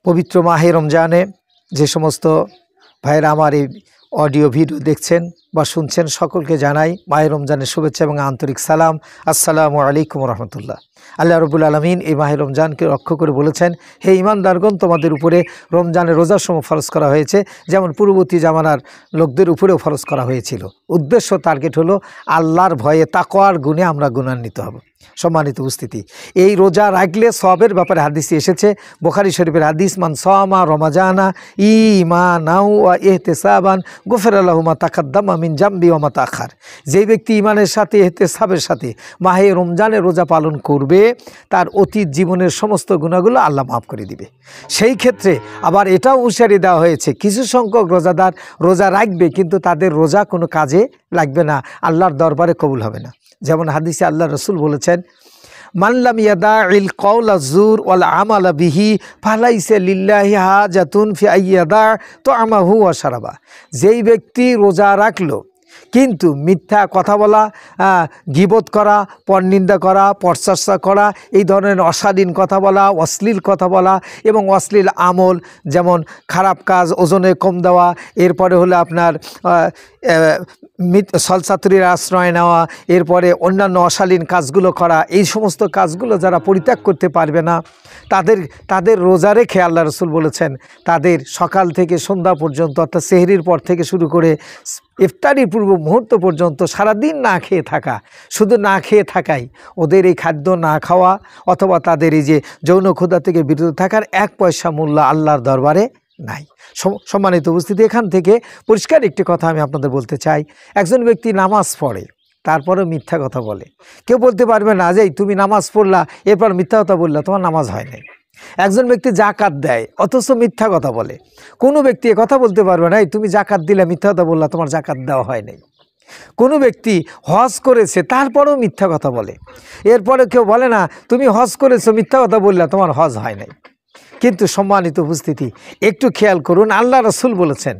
পবিত্র মাহে রমজানে যে সমস্ত ভাইয়েরা আমার এই অডিও ভিডিও দেখছেন বা শুনছেন সকলকে জানাই মাহে রমজানের শুভেচ্ছা এবং আন্তরিক সালাম। আসসালামু আলাইকুম রহমতুল্লাহ। আল্লাহ রব্বুল আলমিন এই মাহে রমজানকে লক্ষ্য করে বলেছেন, হে ঈমানদারগণ, তোমাদের উপরে রমজানের রোজার সময় ফরজ করা হয়েছে, যেমন পূর্ববর্তী জামানার লোকদের উপরেও ফরজ করা হয়েছিল। উদ্দেশ্য, টার্গেট হলো আল্লাহর ভয়ে তাকওয়ার গুণে আমরা গুণান্বিত হব। সম্মানিত উপস্থিতি, এই রোজা রাখলে সবের ব্যাপারে হাদিসে এসেছে। বুখারী শরীফের হাদিস, মান সামা রমাজানা ঈমানাও ওয়া ইহতিসাবান গুফিরা লাহু মা তাকাদ্দামা মিন জামবি ওয়া মা তাআখার। যেই ব্যক্তি ঈমানের সাথে ইহতিসাবের সাথে মাহে রমজানের রোজা পালন করবে, তার অতীত জীবনের সমস্ত গুনাহগুলো আল্লাহ মাফ করে দিবে। সেই ক্ষেত্রে আবার এটাও হুঁশিয়ারি দেওয়া হয়েছে, কিছু সংখ্যক রোজাদার রোজা রাখবে কিন্তু তাদের রোজা কোনো কাজে লাগবে না, আল্লাহর দরবারে কবুল হবে না। যেমন হাদিসে আল্লাহ রসুল বলেছেন, মান লাম ইয়াদাইল কওলা যুর ওয়াল আমালা বিহি ফালাইসা লিল্লাহি হাজাতুন ফি আইয়াদা তুআমাহু ওয়া শারাবা। যেই ব্যক্তি রোজা রাখলো কিন্তু মিথ্যা কথা বলা, গীবত করা, পরনিন্দা করা, পরচর্চা করা, এই ধরনের অশালীন কথা বলা, অশ্লীল কথা বলা এবং অশ্লীল আমল, যেমন খারাপ কাজ, ওজনে কম দেওয়া, এরপরে হলো আপনার ছলচাতুরির আশ্রয় নেওয়া, এরপরে অন্যান্য অশালীন কাজগুলো করা, এই সমস্ত কাজগুলো যারা পরিত্যাগ করতে পারবে না, তাদের রোজা রেখে আল্লাহ রসুল বলেছেন, তাদের সকাল থেকে সন্ধ্যা পর্যন্ত, অর্থাৎ সেহরির পর থেকে শুরু করে ইফতারির পূর্ব মুহূর্ত পর্যন্ত সারাদিন না খেয়ে থাকা, শুধু না খেয়ে থাকাই, ওদের এই খাদ্য না খাওয়া অথবা তাদের এই যে যৌন ক্ষুধা থেকে বিরত থাকার এক পয়সা মূল্য আল্লাহর দরবারে নাই। সম্মানিত উপস্থিতি, এখান থেকে পরিষ্কার একটি কথা আমি আপনাদের বলতে চাই। একজন ব্যক্তি নামাজ পড়ে, তারপরেও মিথ্যা কথা বলে, কেউ বলতে পারবে না যে তুমি নামাজ পড়লা এরপর মিথ্যা কথা বললা, তোমার নামাজ হয় নাই। একজন ব্যক্তি জাকাত দেয় অথচ মিথ্যা কথা বলে, কোনো ব্যক্তি কথা বলতে পারবে না তুমি জাকাত দিলে মিথ্যা কথা বললা, তোমার জাকাত দেওয়া হয় নাই। কোনো ব্যক্তি হজ করেছে তারপরেও মিথ্যা কথা বলে, এরপরে কেউ বলে না তুমি হজ করেছো মিথ্যা কথা বললা, তোমার হজ হয় নাই। কিন্তু সম্মানিত উপস্থিতি, একটু খেয়াল করুন, আল্লাহ রসুল বলেছেন,